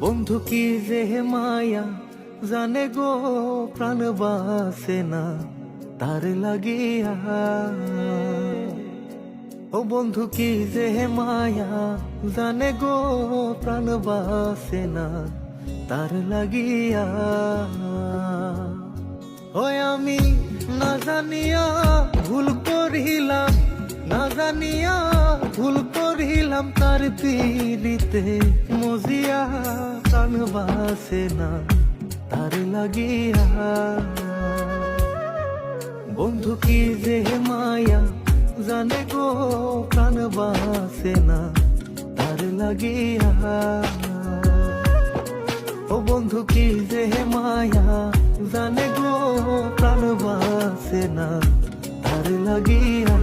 বন্ধু কি যে মায়া জানে গো, প্রাণ বাসে না তার লাগিয়া। ও বন্ধু কি যে মায়া জানে গো, প্রাণ বাসে না তার লাগিয়া। ওই আমি না জানিয়া ভুল করিলাম, না জানিয়া ভুল করিলাম, তার পীড়িতে মজিয়া প্রাণ বাসে না তার লাগিয়া। বন্ধু কি যে মায়া জানে গো, প্রাণ বাসে না তার লাগিয়া। ও বন্ধু কি যে মায়া জানে গো, প্রাণ বাসে না তার লাগিয়া।